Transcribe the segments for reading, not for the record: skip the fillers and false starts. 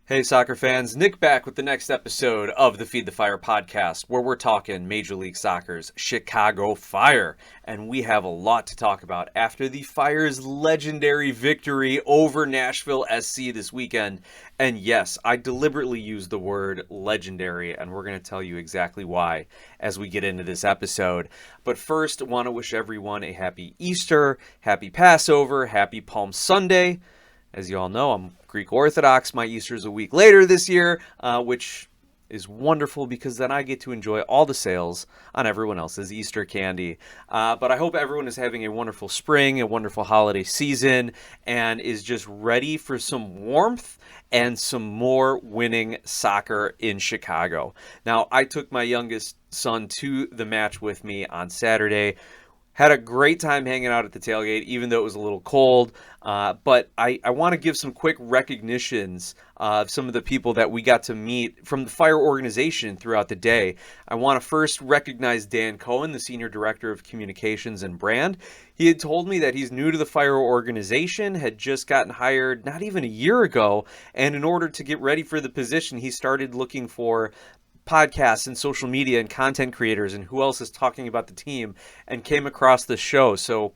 Hey, soccer fans, Nick back with the next episode of the Feed the Fire podcast, where we're talking Major League Soccer's Chicago Fire. And we have a lot to talk about after the Fire's legendary victory over Nashville SC this weekend. And yes, I deliberately used the word legendary, and we're going to tell you exactly why as we get into this episode. But first, I want to wish everyone a happy Easter, happy Passover, happy Palm Sunday. As you all know, I'm Greek Orthodox. My Easter's a week later this year, which is wonderful because then I get to enjoy all the sales on everyone else's Easter candy. But I hope everyone is having a wonderful spring, a wonderful holiday season, and is just ready for some warmth and some more winning soccer in Chicago. Now, I took my youngest son to the match with me on Saturday. Had a great time hanging out at the tailgate, even though it was a little cold. But I want to give some quick recognitions of some of the people that we got to meet from the Fire organization throughout the day. I want to first recognize Dan Cohen, the Senior Director of Communications and Brand. He had told me that he's new to the Fire organization, had just gotten hired not even a year ago, and in order to get ready for the position, he started looking for podcasts and social media and content creators and who else is talking about the team, and came across the show. So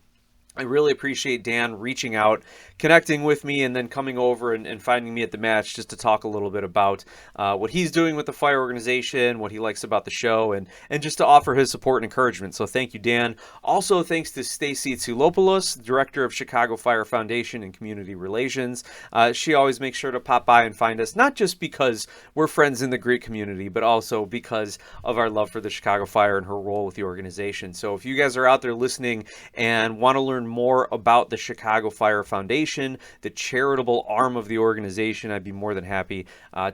I really appreciate Dan reaching out, connecting with me, and then coming over and finding me at the match just to talk a little bit about what he's doing with the Fire organization, what he likes about the show, and just to offer his support and encouragement. So thank you, Dan. Also, thanks to Stacy Tsoulopoulos, Director of Chicago Fire Foundation and Community Relations. She always makes sure to pop by and find us, not just because we're friends in the Greek community, but also because of our love for the Chicago Fire and her role with the organization. So if you guys are out there listening and want to learn more about the Chicago Fire Foundation, the charitable arm of the organization, I'd be more than happy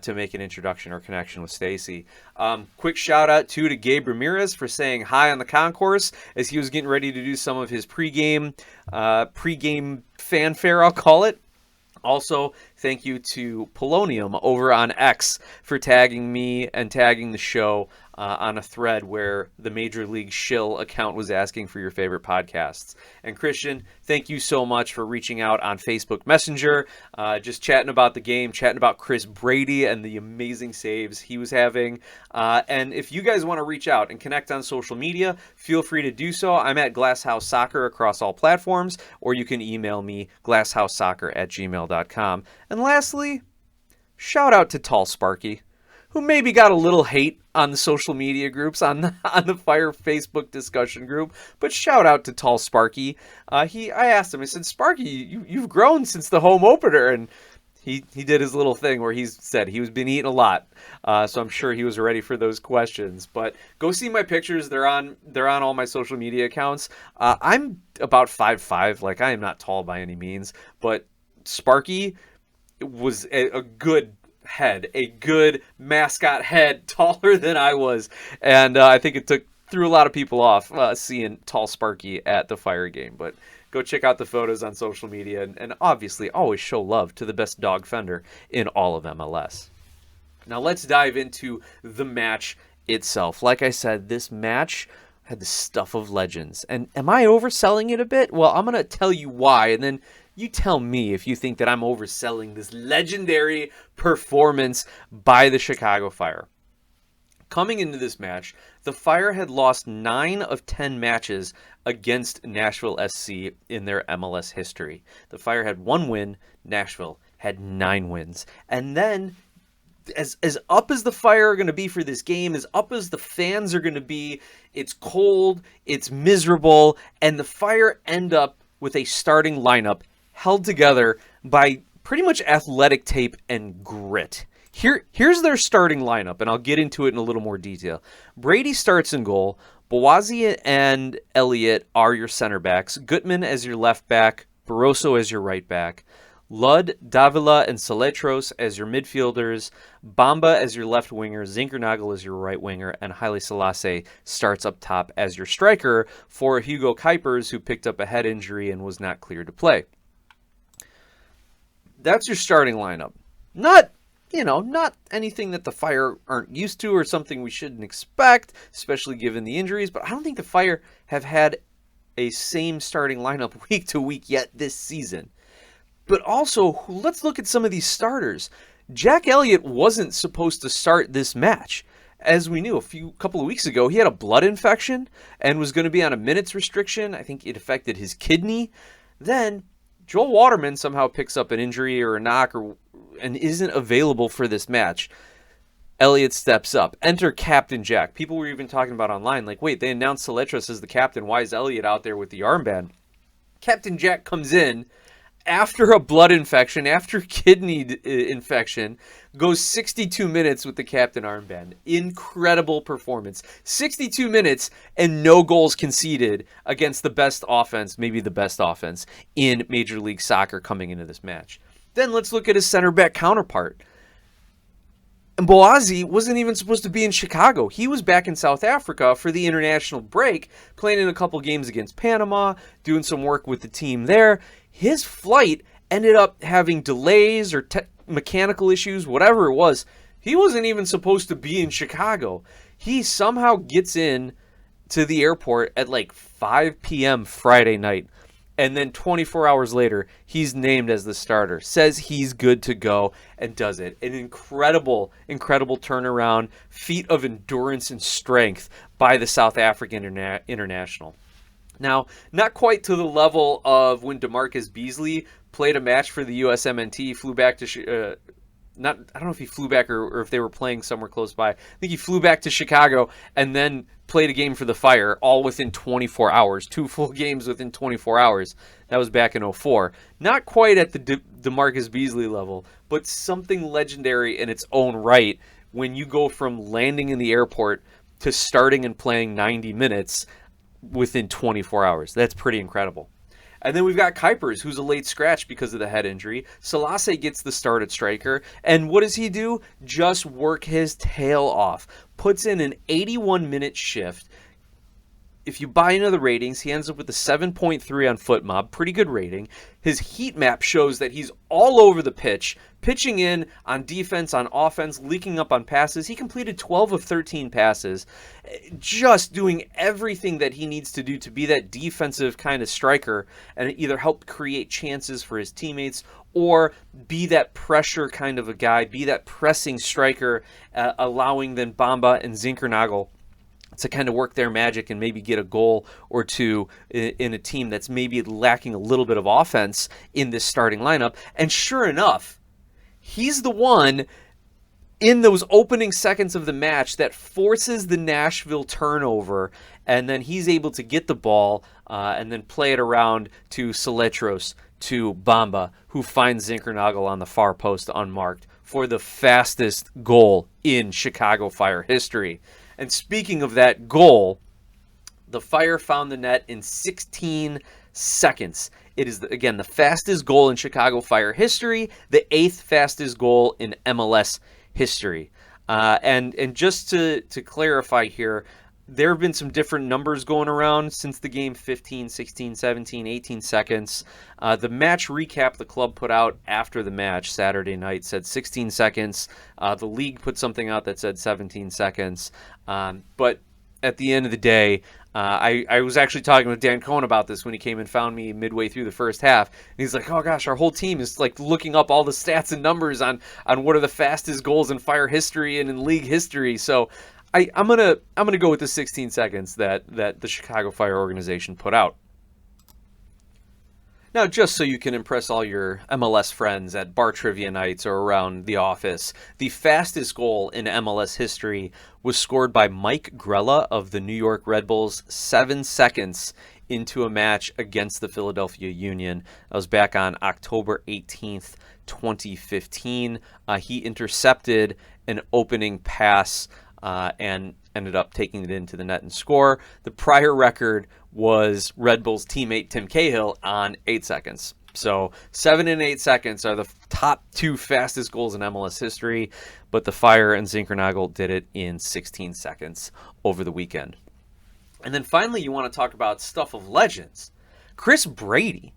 to make an introduction or connection with Stacy. Quick shout out to Gabe Ramirez for saying hi on the concourse as he was getting ready to do some of his pregame fanfare, I'll call it. Also, thank you to Polonium over on X for tagging me and tagging the show on a thread where the Major League Shill account was asking for your favorite podcasts. And Christian, thank you so much for reaching out on Facebook Messenger, just chatting about the game, chatting about Chris Brady and the amazing saves he was having. And if you guys want to reach out and connect on social media, feel free to do so. I'm at Glasshouse Soccer across all platforms, or you can email me, glasshousesoccer@gmail.com. And lastly, shout out to Tall Sparky, who maybe got a little hate on the social media groups, on the Fire Facebook discussion group, but shout out to Tall Sparky. I asked him, I said, Sparky, you've grown since the home opener, and he did his little thing where he said he was been eating a lot, so I'm sure he was ready for those questions. But go see my pictures; they're on all my social media accounts. I'm about 5'5", like I am not tall by any means, but Sparky was a good head, a good mascot head, taller than I was, and I think it threw a lot of people off seeing Tall Sparky at the Fire game. But go check out the photos on social media, and obviously always show love to the best dog fender in all of MLS. Now let's dive into the match itself. Like I said, this match had the stuff of legends, and am I overselling it a bit? Well, I'm going to tell you why, and then you tell me if you think that I'm overselling this legendary performance by the Chicago Fire. Coming into this match, the Fire had lost 9 of 10 matches against Nashville SC in their MLS history. The Fire had 1 win, Nashville had 9 wins. And then, as up as the Fire are going to be for this game, as up as the fans are going to be, it's cold, it's miserable, and the Fire end up with a starting lineup held together by pretty much athletic tape and grit. Here's their starting lineup, and I'll get into it in a little more detail. Brady starts in goal. Mbekezeli and Elliott are your center backs. Gutman as your left back. Barroso as your right back. Ludd, Davila, and Saletros as your midfielders. Bamba as your left winger. Zinckernagel as your right winger. And Haile-Selassie starts up top as your striker for Hugo Kuipers, who picked up a head injury and was not cleared to play. That's your starting lineup. Not anything that the Fire aren't used to or something we shouldn't expect, especially given the injuries, but I don't think the Fire have had a same starting lineup week to week yet this season. But also, let's look at some of these starters. Jack Elliott wasn't supposed to start this match. As we knew couple of weeks ago, he had a blood infection and was going to be on a minutes restriction. I think it affected his kidney. Then Joel Waterman somehow picks up an injury or a knock and isn't available for this match. Elliott steps up. Enter Captain Jack. People were even talking about online, like, wait, they announced Seletros as the captain. Why is Elliott out there with the armband? Captain Jack comes in after a blood infection, after kidney infection, goes 62 minutes with the captain armband. Incredible performance. 62 minutes and no goals conceded against the best offense, maybe the best offense in Major League Soccer coming into this match. Then let's look at his center back counterpart. Mbokazi wasn't even supposed to be in Chicago. He was back in South Africa for the international break, playing in a couple games against Panama, doing some work with the team there. His flight ended up having delays or mechanical issues, whatever it was. He wasn't even supposed to be in Chicago. He somehow gets in to the airport at like 5 p.m. Friday night. And then 24 hours later, he's named as the starter, says he's good to go, and does it. An incredible, incredible turnaround, feat of endurance and strength by the South African international. Now, not quite to the level of when DeMarcus Beasley played a match for the USMNT, flew back to I don't know if he flew back or if they were playing somewhere close by. I think he flew back to Chicago and then played a game for the Fire all within 24 hours. 2 full games within 24 hours. That was back in 2004. Not quite at the DeMarcus Beasley level, but something legendary in its own right when you go from landing in the airport to starting and playing 90 minutes within 24 hours. That's pretty incredible. And then we've got Kuipers, who's a late scratch because of the head injury. Selassie gets the start at striker. And what does he do? Just work his tail off. Puts in an 81-minute shift. If you buy into the ratings, he ends up with a 7.3 on FootMob. Pretty good rating. His heat map shows that he's all over the pitch, pitching in on defense, on offense, leaking up on passes. He completed 12 of 13 passes, just doing everything that he needs to do to be that defensive kind of striker and either help create chances for his teammates or be that pressure kind of a guy, be that pressing striker, allowing then Bamba and Zinckernagel to kind of work their magic and maybe get a goal or two in a team that's maybe lacking a little bit of offense in this starting lineup. And sure enough, he's the one in those opening seconds of the match that forces the Nashville turnover, and then he's able to get the ball and then play it around to Seletros, to Bamba, who finds Zinckernagel on the far post unmarked for the fastest goal in Chicago Fire history. And speaking of that goal, the Fire found the net in 16 seconds. It is, again, the fastest goal in Chicago Fire history, the 8th fastest goal in MLS history. And just to clarify here, there have been some different numbers going around since the game, 15, 16, 17, 18 seconds. The match recap the club put out after the match Saturday night said 16 seconds. The league put something out that said 17 seconds. But at the end of the day, I was actually talking with Dan Cohen about this when he came and found me midway through the first half. And he's like, oh gosh, our whole team is like looking up all the stats and numbers on what are the fastest goals in Fire history and in league history. So I'm gonna go with the 16 seconds that the Chicago Fire organization put out. Now, just so you can impress all your MLS friends at bar trivia nights or around the office, the fastest goal in MLS history was scored by Mike Grella of the New York Red Bulls 7 seconds into a match against the Philadelphia Union. That was back on October 18th, 2015. He intercepted an opening pass and ended up taking it into the net and score. The prior record was Red Bull's teammate Tim Cahill on 8 seconds. So 7 and 8 seconds are the top 2 fastest goals in MLS history, but the Fire and Zinckernagel did it in 16 seconds over the weekend. And then finally, you want to talk about stuff of legends. Chris Brady,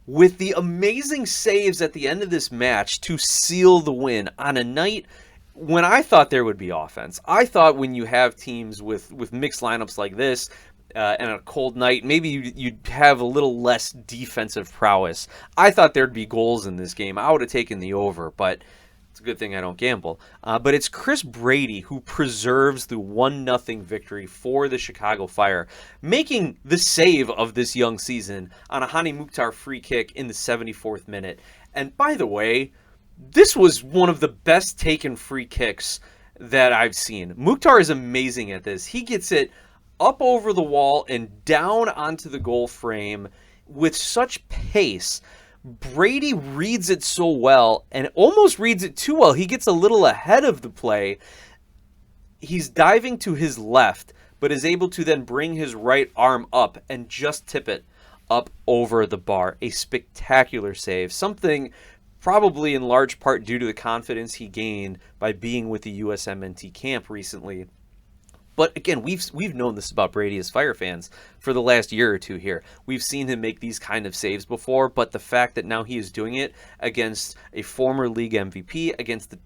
with the amazing saves at the end of this match to seal the win on a night when I thought there would be offense. I thought when you have teams with mixed lineups like this and a cold night, maybe you'd have a little less defensive prowess. I thought there'd be goals in this game. I would have taken the over, but It's a good thing I don't gamble. But it's Chris Brady who preserves the 1-0 victory for the Chicago Fire, making the save of this young season on a Hani Mukhtar free kick in the 74th minute. And by the way, this was one of the best taken free kicks that I've seen. Mukhtar is amazing at this. He gets it up over the wall and down onto the goal frame with such pace. Brady reads it so well and almost reads it too well. He gets a little ahead of the play. He's diving to his left, but is able to then bring his right arm up and just tip it up over the bar. A spectacular save. Something probably in large part due to the confidence he gained by being with the USMNT camp recently. But again, we've known this about Brady as Fire fans for the last year or two here. We've seen him make these kind of saves before, but the fact that now he is doing it against a former league MVP, against the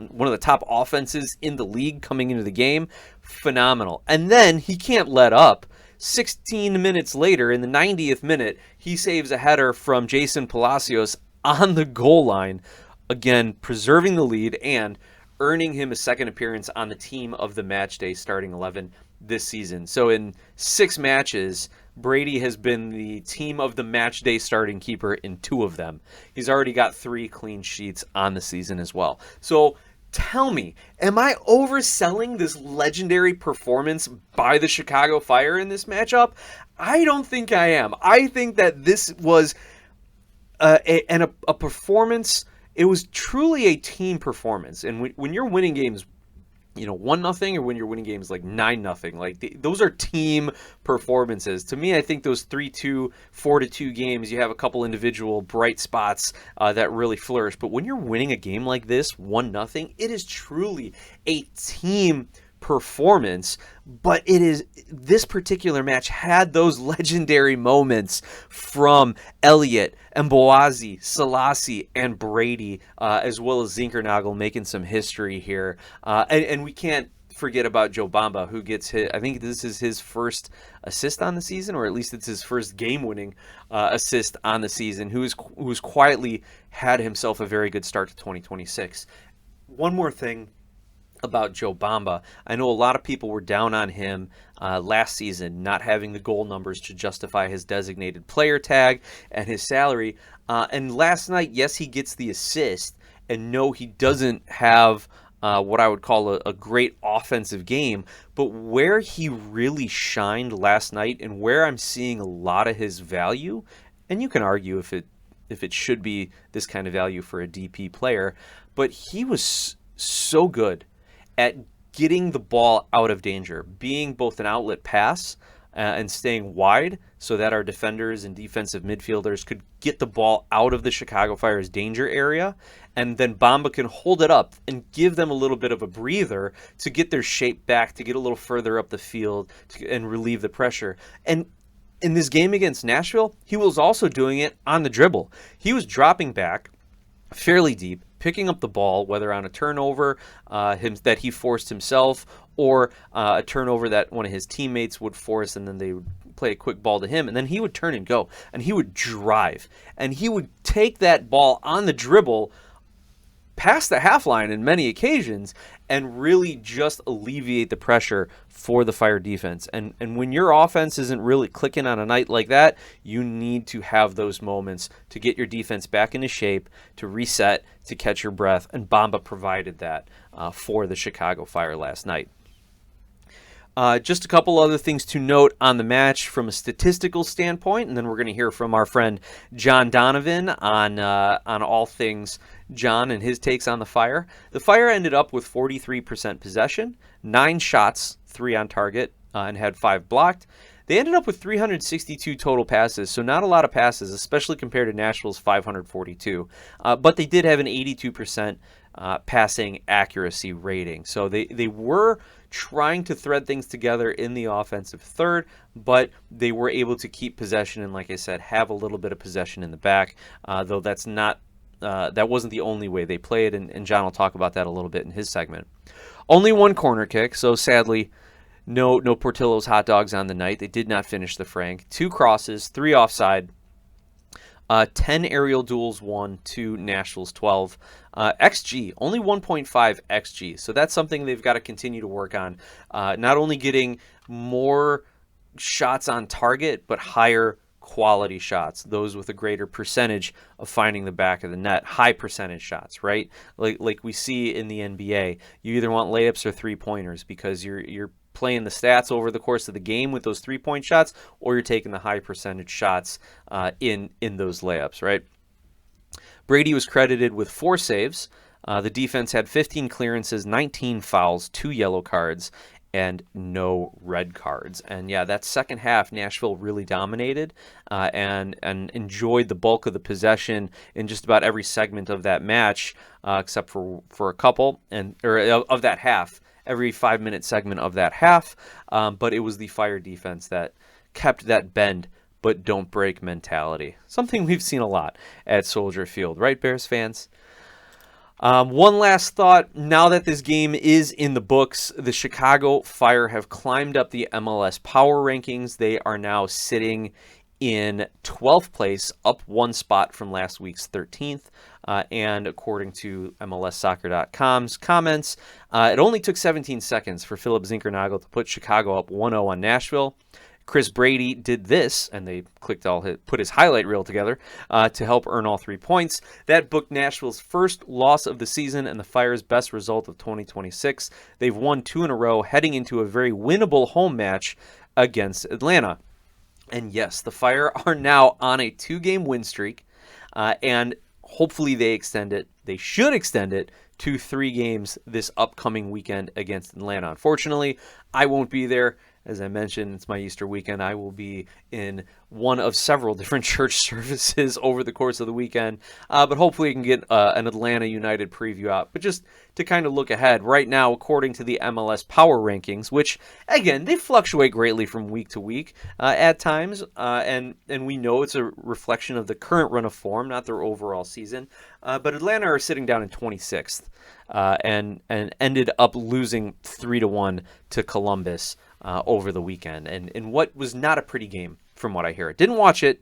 one of the top offenses in the league coming into the game, phenomenal. And then he can't let up. 16 minutes later, in the 90th minute, he saves a header from Jason Palacios on the goal line, again preserving the lead and earning him a second appearance on the team of the match day starting 11 this season. So in 6 matches, Brady has been the team of the match day starting keeper in 2 of them. He's already got 3 clean sheets on the season as well. So tell me, am I overselling this legendary performance by the Chicago Fire in this matchup? I don't think I am. I think that this was a performance. It was truly a team performance. And when you're winning games, 1-0, or when you're winning games like 9-0, like those are team performances. To me, I think those 3-2, 4-2 games, you have a couple individual bright spots that really flourish. But when you're winning a game like this, 1-0, it is truly a team performance. But this particular match had those legendary moments from Elliott, Mbekezeli, Selassie, and Brady, as well as Zinckernagel making some history here. And we can't forget about Joe Bamba, who gets hit. I think this is his first assist on the season, or at least it's his first game-winning assist on the season, who's quietly had himself a very good start to 2026. One more thing about Joe Bamba. I know a lot of people were down on him last season, not having the goal numbers to justify his designated player tag and his salary. And last night, yes, he gets the assist, and no, he doesn't have what I would call a great offensive game. But where he really shined last night, and where I'm seeing a lot of his value, and you can argue if it should be this kind of value for a DP player, but he was so good at getting the ball out of danger, being both an outlet pass and staying wide so that our defenders and defensive midfielders could get the ball out of the Chicago Fire's danger area, and then Bamba can hold it up and give them a little bit of a breather to get their shape back, to get a little further up the field and relieve the pressure. And in this game against Nashville, he was also doing it on the dribble. He was dropping back fairly deep, picking up the ball, whether on a turnover that he forced himself, or a turnover that one of his teammates would force, and then they would play a quick ball to him, and then he would turn and go, and he would drive, and he would take that ball on the dribble past the half line in many occasions and really just alleviate the pressure for the Fire defense. And when your offense isn't really clicking on a night like that, you need to have those moments to get your defense back into shape, to reset, to catch your breath, and Bamba provided that for the Chicago Fire last night. Just a couple other things to note on the match from a statistical standpoint, and then we're going to hear from our friend John Donovan on all things John and his takes on the Fire. The Fire ended up with 43% possession, 9 shots, 3 on target, and had 5 blocked. They ended up with 362 total passes, so not a lot of passes, especially compared to Nashville's 542. But they did have an 82% passing accuracy rating. So they were trying to thread things together in the offensive third, but they were able to keep possession and, like I said, have a little bit of possession in the back, though that's not that wasn't the only way they played, and John will talk about that a little bit in his segment. Only 1 corner kick, so sadly, no Portillo's hot dogs on the night. They did not finish the Frank. 2 crosses, 3 offside. 10 aerial duels won to Nashville's 12. XG, only 1.5 XG. So that's something they've got to continue to work on. Not only getting more shots on target, but higher quality shots, those with a greater percentage of finding the back of the net, high percentage shots, right? Like we see in the NBA, you either want layups or 3-pointers because you're playing the stats over the course of the game with those 3-point shots, or you're taking the high percentage shots in those layups, right? Brady was credited with 4 saves. The defense had 15 clearances, 19 fouls, 2 yellow cards, and no red cards. And yeah, that second half, Nashville really dominated and enjoyed the bulk of the possession in just about every segment of that match, except for a couple of that half, every 5-minute segment of that half. But it was the Fire defense that kept that bend but don't break mentality. Something we've seen a lot at Soldier Field, right, Bears fans? One last thought. Now that this game is in the books, the Chicago Fire have climbed up the MLS power rankings. They are now sitting in 12th place, up 1 spot from last week's 13th. And according to MLSsoccer.com's comments, it only took 17 seconds for Philip Zinckernagel to put Chicago up 1-0 on Nashville. Chris Brady did this, and they put his highlight reel together to help earn all 3 points. That booked Nashville's first loss of the season and the Fire's best result of 2026. They've won 2 in a row, heading into a very winnable home match against Atlanta. And yes, the Fire are now on a 2-game win streak, and hopefully they extend it. They should extend it to 3 games this upcoming weekend against Atlanta. Unfortunately, I won't be there. As I mentioned, it's my Easter weekend. I will be in one of several different church services over the course of the weekend. But hopefully you can get an Atlanta United preview out. But just to kind of look ahead, right now, according to the MLS Power Rankings, which, again, they fluctuate greatly from week to week at times. And we know it's a reflection of the current run of form, not their overall season. But Atlanta are sitting down in 26th and ended up losing 3-1 to Columbus over the weekend, and in what was not a pretty game from what I hear. I didn't watch it,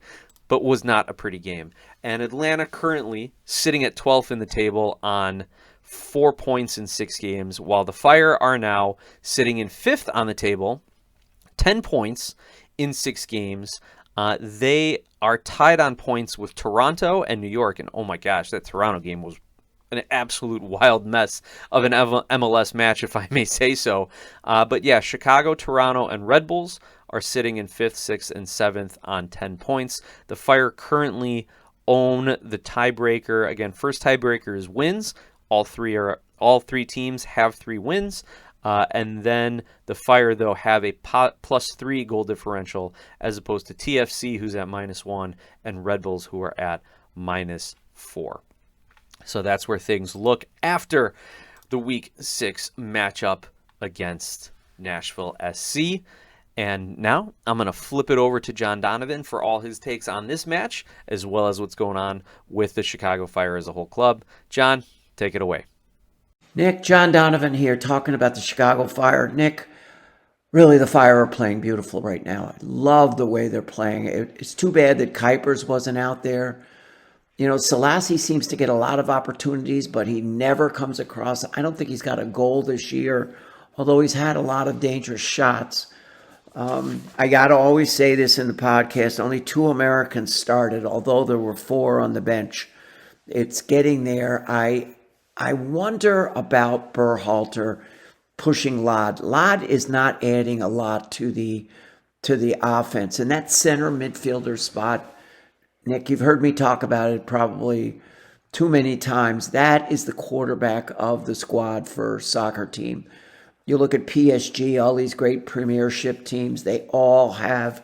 but was not a pretty game. And Atlanta currently sitting at 12th in the table on 4 points in 6 games, while the Fire are now sitting in 5th on the table, 10 points in 6 games. They are tied on points with Toronto and New York, and oh my gosh, that Toronto game was an absolute wild mess of an MLS match, if I may say so. But yeah, Chicago, Toronto, and Red Bulls are sitting in 5th, 6th, and 7th on 10 points. The Fire currently own the tiebreaker. Again, first tiebreaker is wins. All three teams have 3 wins. And then the Fire, though, have a +3 goal differential as opposed to TFC, who's at -1, and Red Bulls, who are at -4. So that's where things look after the Week 6 matchup against Nashville SC. And now I'm going to flip it over to John Donovan for all his takes on this match, as well as what's going on with the Chicago Fire as a whole club. John, take it away. Nick, John Donovan here talking about the Chicago Fire. Nick, really the Fire are playing beautiful right now. I love the way they're playing. It's too bad that Kuipers wasn't out there. You know, Selassie seems to get a lot of opportunities, but he never comes across. I don't think he's got a goal this year, although he's had a lot of dangerous shots. I got to always say this in the podcast. Only 2 Americans started, although there were 4 on the bench. It's getting there. I wonder about Berhalter pushing Lod. Lod is not adding a lot to the offense. And that center midfielder spot, Nick, you've heard me talk about it probably too many times. That is the quarterback of the squad for a soccer team. You look at PSG, all these great premiership teams, they all have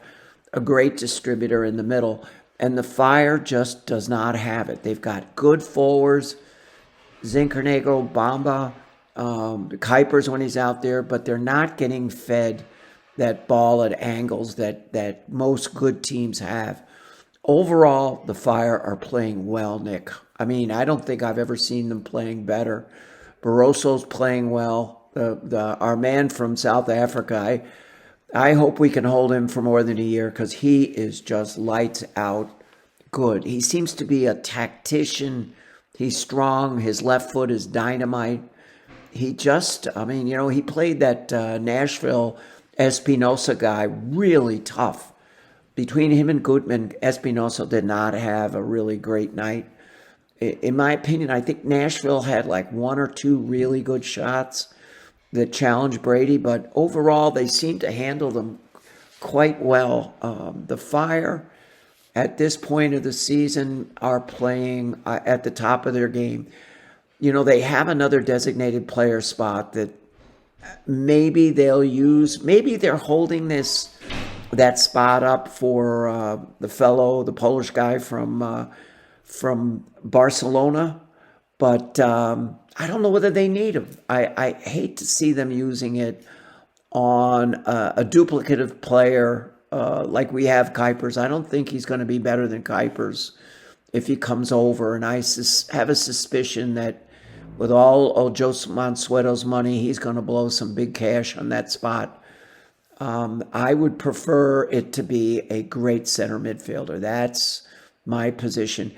a great distributor in the middle. And the Fire just does not have it. They've got good forwards, Zinckernagel, Bamba, Kuipers when he's out there, but they're not getting fed that ball at angles that most good teams have. Overall, the Fire are playing well, Nick. I mean, I don't think I've ever seen them playing better. Barroso's playing well. Our man from South Africa, I hope we can hold him for more than a year because he is just lights out. good. He seems to be a tactician. He's strong. His left foot is dynamite. He just, he played that Nashville Espinosa guy really tough. Between him and Gutman, Espinosa did not have a really great night. In my opinion, I think Nashville had like one or two really good shots that challenged Brady, but overall they seemed to handle them quite well. The Fire, at this point of the season, are playing at the top of their game. They have another designated player spot that maybe they'll use. Maybe they're holding that spot up for the Polish guy from Barcelona, but I don't know whether they need him. I hate to see them using it on a duplicative player like we have Kuipers. I don't think he's going to be better than Kuipers if he comes over, and I have a suspicion that with all Jose Mansueto's money, he's going to blow some big cash on that spot. I would prefer it to be a great center midfielder. That's my position.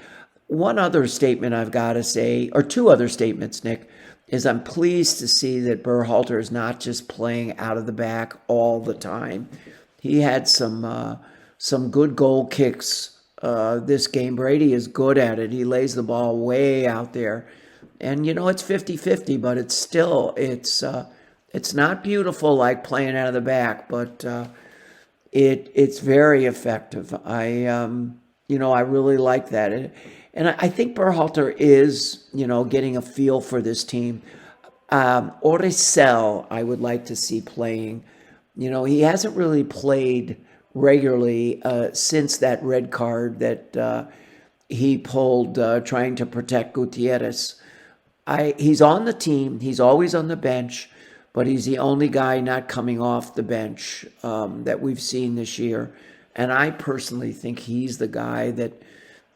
One other statement I've got to say, or two other statements, Nick, is I'm pleased to see that Berhalter is not just playing out of the back all the time. He had some good goal kicks this game. Brady is good at it. He lays the ball way out there. And, it's 50-50, but it's not beautiful like playing out of the back, but it's very effective. I really like that. And I think Berhalter is, getting a feel for this team. Orisel, I would like to see playing. He hasn't really played regularly since that red card that he pulled trying to protect Gutierrez. He's on the team. He's always on the bench, but he's the only guy not coming off the bench that we've seen this year. And I personally think he's the guy that,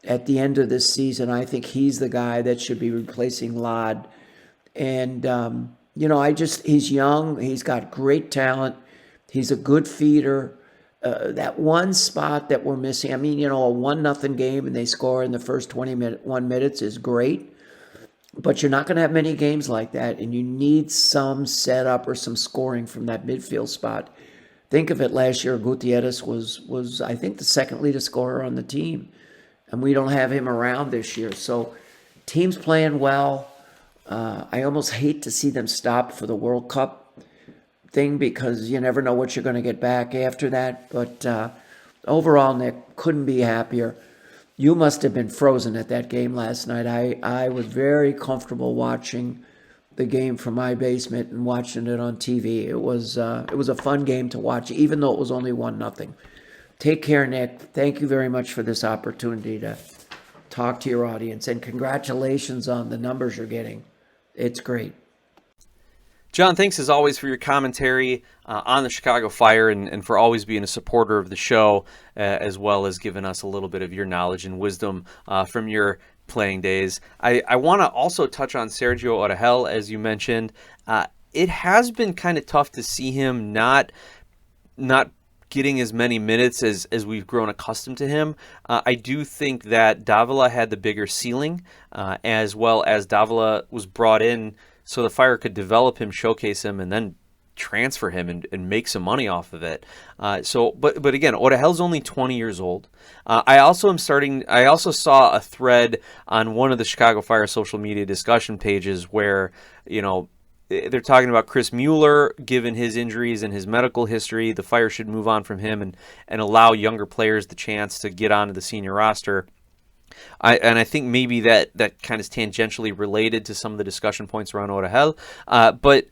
at the end of this season, I think he's the guy that should be replacing Lod. And, he's young. He's got great talent. He's a good feeder. That one spot that we're missing, a 1-0 game and they score in the first 21 minutes is great. But you're not going to have many games like that, and you need some setup or some scoring from that midfield spot. Think of it, last year, Gutierrez was I think, the second leading scorer on the team, and we don't have him around this year. So team's playing well. I almost hate to see them stop for the World Cup thing because you never know what you're going to get back after that. But overall, Nick, couldn't be happier. You must have been frozen at that game last night. I was very comfortable watching the game from my basement and watching it on TV. It was a fun game to watch, even though it was only 1-0. Take care, Nick. Thank you very much for this opportunity to talk to your audience, and congratulations on the numbers you're getting. It's great. John, thanks as always for your commentary on the Chicago Fire and for always being a supporter of the show, as well as giving us a little bit of your knowledge and wisdom from your playing days. I want to also touch on Sergio Orahel, as you mentioned. It has been kind of tough to see him not getting as many minutes as we've grown accustomed to him. I do think that Davila had the bigger ceiling, as well as Davila was brought in so the Fire could develop him, showcase him, and then transfer him and make some money off of it. But again, Orahel's only 20 years old. I also saw a thread on one of the Chicago Fire social media discussion pages where, they're talking about Chris Mueller, given his injuries and his medical history. The Fire should move on from him and allow younger players the chance to get onto the senior roster. I think maybe that kind of is tangentially related to some of the discussion points around Orahel. But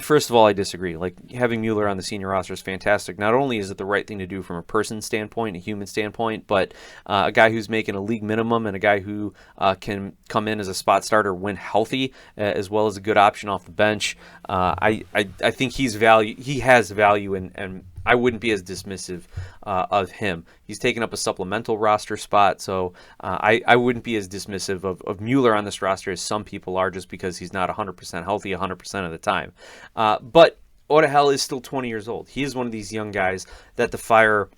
first of all, I disagree. Like, having Mueller on the senior roster is fantastic. Not only is it the right thing to do from a person standpoint, a human standpoint, but a guy who's making a league minimum and a guy who can come in as a spot starter when healthy, as well as a good option off the bench. I think he has value, and I wouldn't be as dismissive of him. He's taken up a supplemental roster spot, so I wouldn't be as dismissive of Mueller on this roster as some people are, just because he's not 100% healthy 100% of the time. But Orahel is still 20 years old. He is one of these young guys that the Fire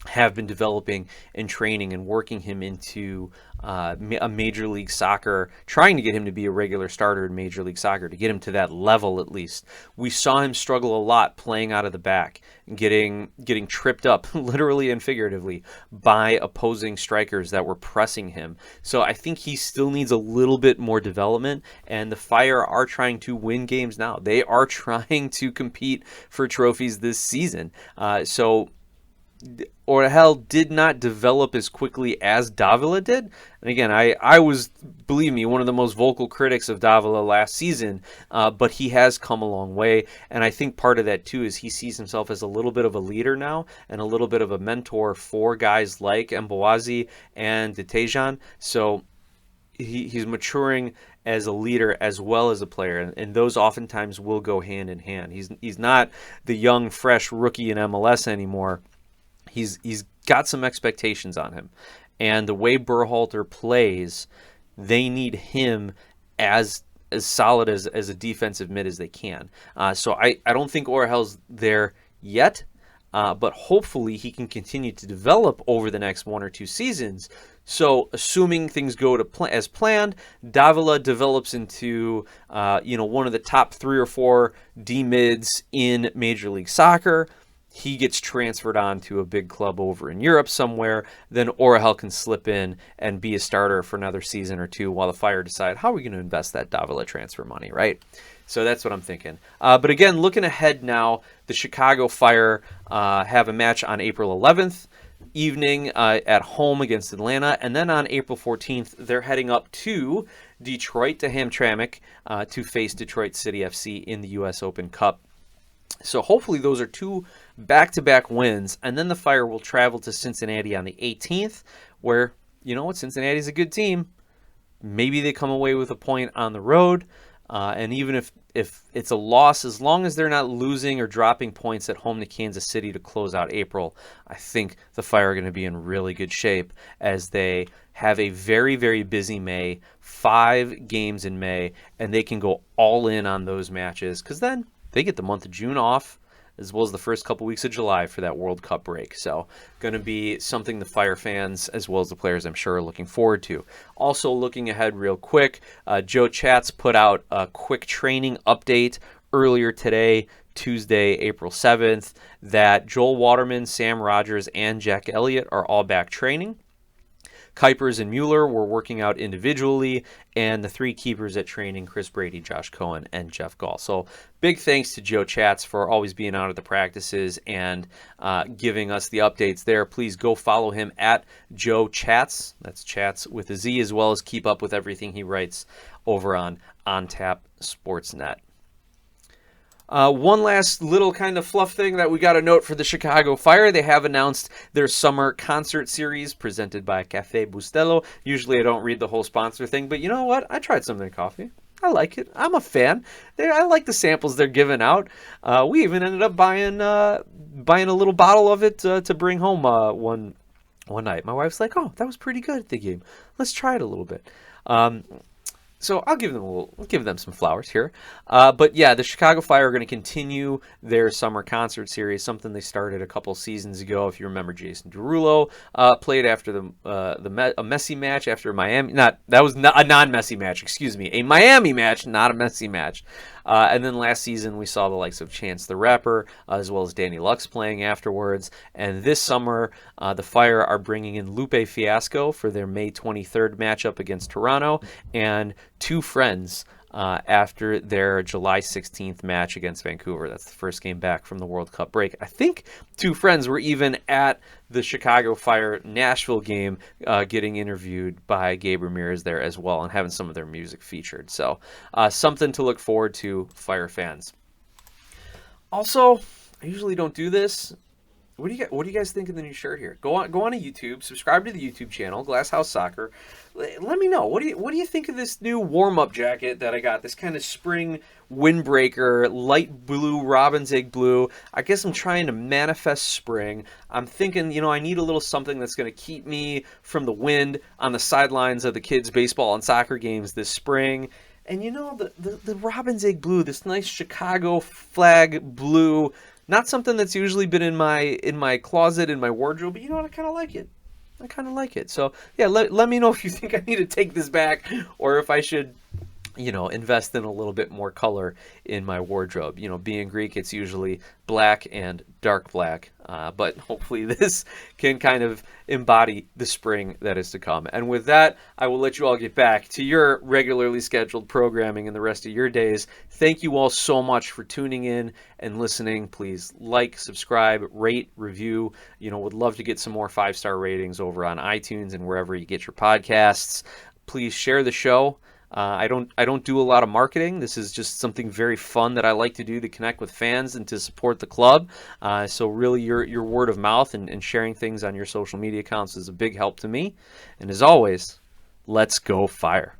have been developing and training and working him into a Major League Soccer, trying to get him to be a regular starter in Major League Soccer, to get him to that level at least. We saw him struggle a lot playing out of the back and getting tripped up, literally and figuratively, by opposing strikers that were pressing him. So I think he still needs a little bit more development, and the Fire are trying to win games now. They are trying to compete for trophies this season. So Orhel did not develop as quickly as Davila did. And again, I was, believe me, one of the most vocal critics of Davila last season, but he has come a long way. And I think part of that, too, is he sees himself as a little bit of a leader now and a little bit of a mentor for guys like Mbekezeli and Detejan. So he's maturing as a leader as well as a player, and those oftentimes will go hand in hand. He's not the young, fresh rookie in MLS anymore. He's got some expectations on him. And the way Berhalter plays, they need him as solid as a defensive mid as they can. So I don't think Orhel's there yet, but hopefully he can continue to develop over the next 1 or 2 seasons. So assuming things go to as planned, Davila develops into one of the top 3 or 4 D mids in Major League Soccer. He gets transferred on to a big club over in Europe somewhere. Then Orhel can slip in and be a starter for another season or 2 while the Fire decide how are we going to invest that Davila transfer money, right? So that's what I'm thinking. But again, looking ahead now, the Chicago Fire have a match on April 11th evening at home against Atlanta. And then on April 14th, they're heading up to Detroit to Hamtramck to face Detroit City FC in the U.S. Open Cup. So hopefully those are 2 back-to-back wins, and then the Fire will travel to Cincinnati on the 18th, where, you know what, Cincinnati's a good team. Maybe they come away with a point on the road, and even if it's a loss, as long as they're not losing or dropping points at home to Kansas City to close out April, I think the Fire are going to be in really good shape as they have a very, very busy May, 5 games in May, and they can go all in on those matches, because then they get the month of June off, as well as the first couple weeks of July for that World Cup break. So going to be something the Fire fans, as well as the players, I'm sure, are looking forward to. Also looking ahead real quick, Joe Chatz put out a quick training update earlier today, Tuesday, April 7th, that Joel Waterman, Sam Rogers, and Jack Elliott are all back training. Kuipers and Mueller were working out individually, and the 3 keepers at training, Chris Brady, Josh Cohen, and Jeff Gall. So big thanks to Joe Chatz for always being out at the practices and giving us the updates there. Please go follow him at Joe Chatz. That's Chatz with a Z, as well as keep up with everything he writes over on OnTap Sportsnet. One last little kind of fluff thing that we got to note for the Chicago Fire. They have announced their summer concert series presented by Cafe Bustelo. Usually I don't read the whole sponsor thing, but you know what? I tried some of their coffee. I like it. I'm a fan. I like the samples they're giving out. We even ended up buying a little bottle of it to bring home one night. My wife's like, "Oh, that was pretty good at the game. Let's try it a little bit." So I'll give them some flowers here. But yeah, the Chicago Fire are going to continue their summer concert series, something they started a couple seasons ago. If you remember, Jason Derulo played after a Messi match after Miami. That was not a non-Messi match. Excuse me, a Miami match, not a Messi match. And then last season we saw the likes of Chance the Rapper as well as Danny Lux playing afterwards. And this summer, the Fire are bringing in Lupe Fiasco for their May 23rd matchup against Toronto, and 2 friends after their July 16th match against Vancouver. That's the first game back from the World Cup break. I think 2 friends were even at the Chicago Fire Nashville game getting interviewed by Gabe Ramirez there as well and having some of their music featured. So something to look forward to, Fire fans. Also, I usually don't do this. What do you guys think of the new shirt here? Go on to YouTube, subscribe to the YouTube channel, Glass House Soccer. Let me know. What do you think of this new warm-up jacket that I got? This kind of spring windbreaker, light blue, robin's egg blue. I guess I'm trying to manifest spring. I'm thinking, I need a little something that's going to keep me from the wind on the sidelines of the kids' baseball and soccer games this spring. And the robin's egg blue, this nice Chicago flag blue, Not something that's usually been in my closet, in my wardrobe, but you know what? I kind of like it. I kind of like it. So yeah, let me know if you think I need to take this back, or if I should, invest in a little bit more color in my wardrobe. Being Greek, it's usually black and dark black, but hopefully this can kind of embody the spring that is to come. And with that, I will let you all get back to your regularly scheduled programming and the rest of your days. Thank you all so much for tuning in and listening. Please like, subscribe, rate, review. Would love to get some more 5-star ratings over on iTunes and wherever you get your podcasts. Please share the show. I don't do a lot of marketing. This is just something very fun that I like to do to connect with fans and to support the club. So really your word of mouth and sharing things on your social media accounts is a big help to me. And as always, let's go Fire.